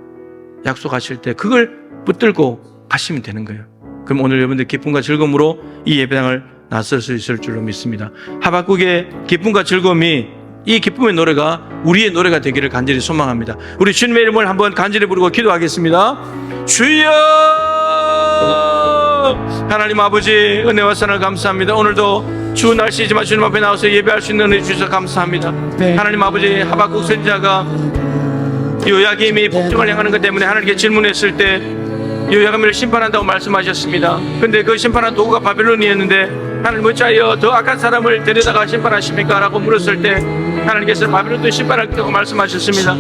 약속하실 때 그걸 붙들고 가시면 되는 거예요. 그럼 오늘 여러분들 기쁨과 즐거움으로 이 예배당을 나설 수 있을 줄로 믿습니다. 하박국의 기쁨과 즐거움이, 이 기쁨의 노래가 우리의 노래가 되기를 간절히 소망합니다. 우리 주님의 이름을 한번 간절히 부르고 기도하겠습니다. 주여! 하나님 아버지 은혜와 사랑을 감사합니다. 오늘도 추운 날씨지만 주님 앞에 나와서 예배할 수 있는 은혜 주셔서 감사합니다. 하나님 아버지, 하박국 선지자가 요야김이 복종을 향하는 것 때문에 하나님께 질문했을 때 요야김을 심판한다고 말씀하셨습니다. 근데 그 심판한 도구가 바벨론이었는데 하나님 어찌하여 더 악한 사람을 데려다가 심판하십니까? 라고 물었을 때 하나님께서 바벨론도 심판할 거라고 말씀하셨습니다.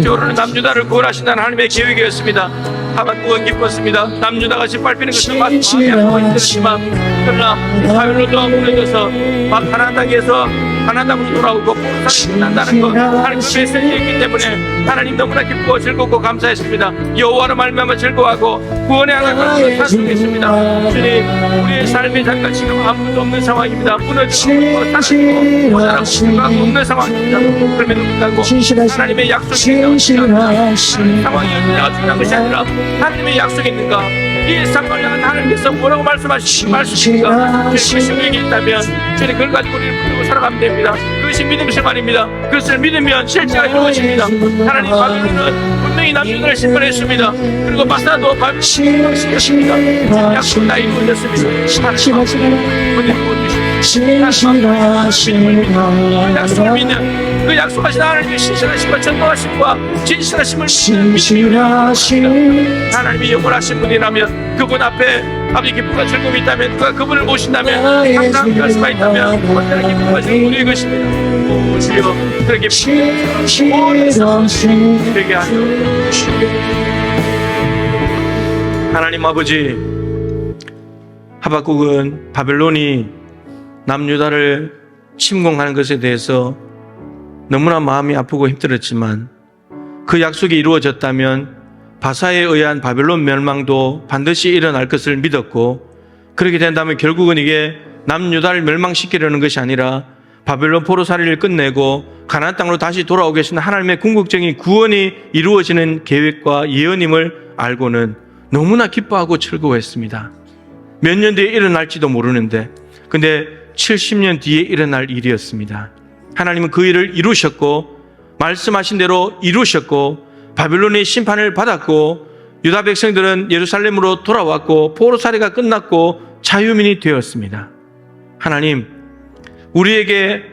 결혼은 남유다를 구원하신다는 하나님의 계획이었습니다. 하박국은 기뻤습니다. 남유다가 짓밟히는 것을 마음에 안고 있었지만, 그러나 바벨론도 무너져서 가나안 땅에서 가나안 땅으로 돌아오고 포로살이 끝난다는 것, 하나님의 메시지였기 때문에 하나님 너무나 기쁘고 즐겁고 감사했습니다. 여호와로 말미암아 즐거워하고 구원의 하나님을 찬송했습니다. 주님, 우리의 삶이 잠깐 지금 아무것도 없는 상황입니다. 무너지고 사라지고 모자라고 불구하고 없는 상황입니다. 그럼에도 불구하고 하나님의 약속이 있는가? 상황이 내가 중요한 것이 아니라 하나님의 약속이 있는가? 이 상황을 향한 하나님께서 뭐라고 말씀하십니까? 주님 믿음이 있다면 주님 그걸 가지고 우리를 붙들고 살아가면 됩니다. 그것이 믿음 생활입니다. 그것을 믿으면 실제가 이루어집니다. 하나님 바벨론은 분명히 남유다를 심판했습니다. 그리고 마사도 바벨론을 심판했습니다. 약속 다 이루어졌습니다. 약속을 믿는, 그 약속하신 하나님의 신실하심과 전능하심과 진실하심을 믿는 하나님이 영원하신 분이라면, 그분 앞에 아버지 기쁨과 즐거움이 있다면, 그분을 모신다면, 항상 할 수가 있다면 언제나 기쁨과 즐거움이 우리의 것입니다. 오 주여, 그렇게 되게 하시옵소서. 하나님 아버지, 하박국은 바벨론이 남유다를 침공하는 것에 대해서 너무나 마음이 아프고 힘들었지만, 그 약속이 이루어졌다면 바사에 의한 바벨론 멸망도 반드시 일어날 것을 믿었고, 그렇게 된다면 결국은 이게 남유다를 멸망시키려는 것이 아니라 바벨론 포로살이를 끝내고 가나안 땅으로 다시 돌아오고 계신 하나님의 궁극적인 구원이 이루어지는 계획과 예언임을 알고는 너무나 기뻐하고 즐거워했습니다. 몇 년 뒤에 일어날지도 모르는데, 근데 70년 뒤에 일어날 일이었습니다. 하나님은 그 일을 이루셨고 말씀하신 대로 이루셨고 바빌론의 심판을 받았고 유다 백성들은 예루살렘으로 돌아왔고 포로살이가 끝났고 자유민이 되었습니다. 하나님, 우리에게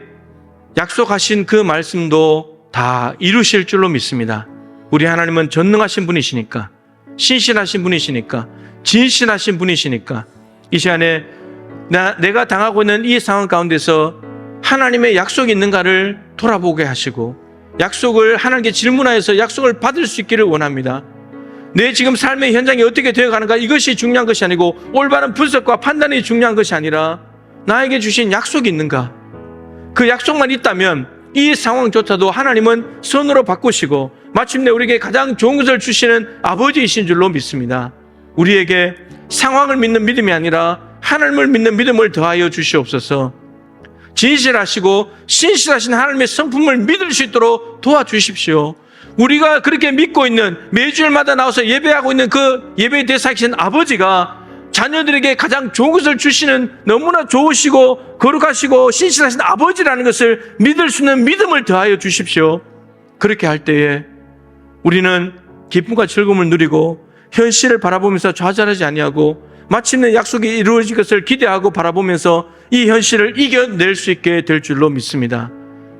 약속하신 그 말씀도 다 이루실 줄로 믿습니다. 우리 하나님은 전능하신 분이시니까, 신실하신 분이시니까, 진실하신 분이시니까 이 시간에 내가 당하고 있는 이 상황 가운데서 하나님의 약속이 있는가를 돌아보게 하시고 약속을 하나님께 질문하여서 약속을 받을 수 있기를 원합니다. 내 지금 삶의 현장이 어떻게 되어가는가, 이것이 중요한 것이 아니고 올바른 분석과 판단이 중요한 것이 아니라 나에게 주신 약속이 있는가, 그 약속만 있다면 이 상황조차도 하나님은 선으로 바꾸시고 마침내 우리에게 가장 좋은 것을 주시는 아버지이신 줄로 믿습니다. 우리에게 상황을 믿는 믿음이 아니라 하나님을 믿는 믿음을 더하여 주시옵소서. 진실하시고 신실하신 하나님의 성품을 믿을 수 있도록 도와주십시오. 우리가 그렇게 믿고 있는, 매주일마다 나와서 예배하고 있는 그 예배의 대사이신 아버지가 자녀들에게 가장 좋은 것을 주시는 너무나 좋으시고 거룩하시고 신실하신 아버지라는 것을 믿을 수 있는 믿음을 더하여 주십시오. 그렇게 할 때에 우리는 기쁨과 즐거움을 누리고 현실을 바라보면서 좌절하지 아니하고 마침내 약속이 이루어질 것을 기대하고 바라보면서 이 현실을 이겨낼 수 있게 될 줄로 믿습니다.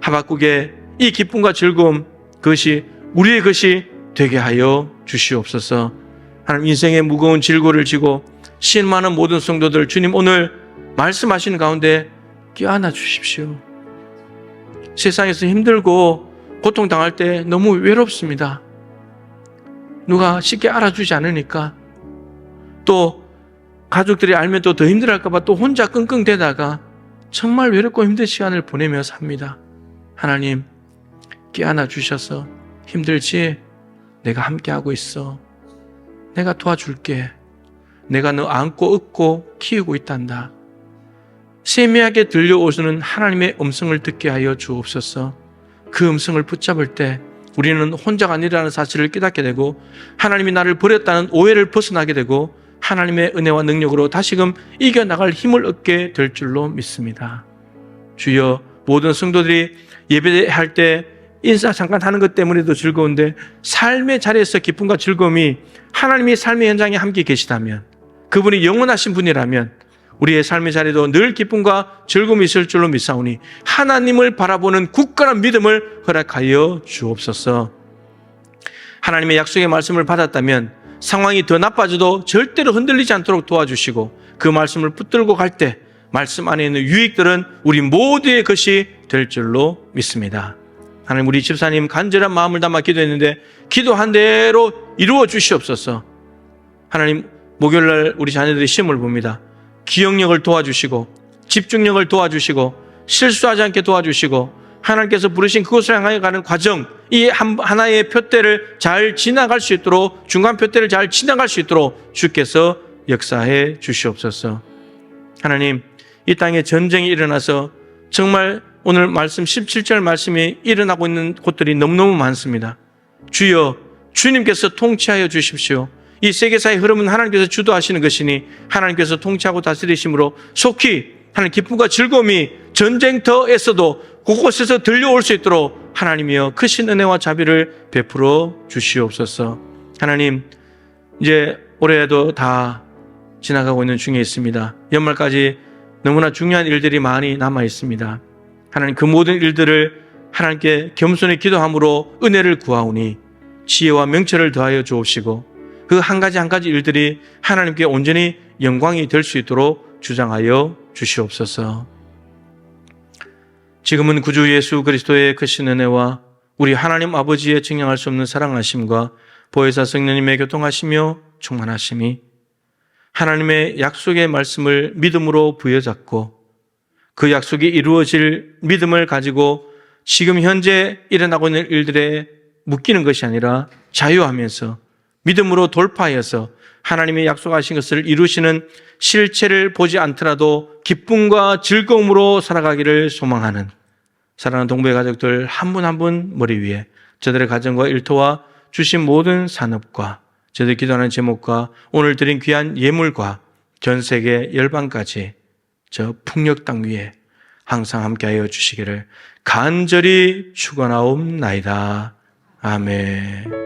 하박국의 이 기쁨과 즐거움, 그것이 우리의 것이 되게 하여 주시옵소서. 하나님, 인생의 무거운 질고를 지고 실망하는 모든 성도들, 주님 오늘 말씀하시는 가운데 껴안아 주십시오. 세상에서 힘들고 고통당할 때 너무 외롭습니다. 누가 쉽게 알아주지 않으니까, 또 가족들이 알면 또 더 힘들어할까 봐 또 혼자 끙끙대다가 정말 외롭고 힘든 시간을 보내며 삽니다. 하나님, 껴안아 주셔서 힘들지? 내가 함께하고 있어. 내가 도와줄게. 내가 너 안고 업고 키우고 있단다. 세미하게 들려오시는 하나님의 음성을 듣게 하여 주옵소서. 그 음성을 붙잡을 때 우리는 혼자가 아니라는 사실을 깨닫게 되고 하나님이 나를 버렸다는 오해를 벗어나게 되고 하나님의 은혜와 능력으로 다시금 이겨나갈 힘을 얻게 될 줄로 믿습니다. 주여, 모든 성도들이 예배할 때 인사 잠깐 하는 것 때문에도 즐거운데 삶의 자리에서 기쁨과 즐거움이 하나님이 삶의 현장에 함께 계시다면, 그분이 영원하신 분이라면 우리의 삶의 자리도 늘 기쁨과 즐거움이 있을 줄로 믿사오니 하나님을 바라보는 굳건한 믿음을 허락하여 주옵소서. 하나님의 약속의 말씀을 받았다면 상황이 더 나빠져도 절대로 흔들리지 않도록 도와주시고 그 말씀을 붙들고 갈 때 말씀 안에 있는 유익들은 우리 모두의 것이 될 줄로 믿습니다. 하나님, 우리 집사님 간절한 마음을 담아 기도했는데 기도한 대로 이루어 주시옵소서. 하나님, 목요일날 우리 자녀들이 시험을 봅니다. 기억력을 도와주시고 집중력을 도와주시고 실수하지 않게 도와주시고 하나님께서 부르신 그곳을 향하여 가는 과정, 이 하나의 표대를 잘 지나갈 수 있도록, 중간 표대를 잘 지나갈 수 있도록 주께서 역사해 주시옵소서. 하나님, 이 땅에 전쟁이 일어나서 정말 오늘 말씀 17절 말씀이 일어나고 있는 곳들이 너무너무 많습니다. 주여, 주님께서 통치하여 주십시오. 이 세계사의 흐름은 하나님께서 주도하시는 것이니 하나님께서 통치하고 다스리심으로 속히 하나님 기쁨과 즐거움이 전쟁터에서도 곳곳에서 들려올 수 있도록 하나님이여 크신 은혜와 자비를 베풀어 주시옵소서. 하나님, 이제 올해도 다 지나가고 있는 중에 있습니다. 연말까지 너무나 중요한 일들이 많이 남아 있습니다. 하나님, 그 모든 일들을 하나님께 겸손히 기도함으로 은혜를 구하오니 지혜와 명철을 더하여 주옵시고 그 한 가지 한 가지 일들이 하나님께 온전히 영광이 될 수 있도록 주장하여 주시옵소서. 지금은 구주 예수 그리스도의 크신 은혜와 우리 하나님 아버지의 증량할 수 없는 사랑하심과 보혜사 성령님의 교통하시며 충만하심이 하나님의 약속의 말씀을 믿음으로 부여잡고 그 약속이 이루어질 믿음을 가지고 지금 현재 일어나고 있는 일들에 묶이는 것이 아니라 자유하면서 믿음으로 돌파하여서 하나님의 약속하신 것을 이루시는 실체를 보지 않더라도 기쁨과 즐거움으로 살아가기를 소망하는 사랑하는 동부의 가족들 한 분 한 분 머리 위에 저들의 가정과 일터와 주신 모든 산업과 저들이 기도하는 제목과 오늘 드린 귀한 예물과 전 세계 열방까지 저 풍력 땅 위에 항상 함께하여 주시기를 간절히 축원하옵나이다. 아멘.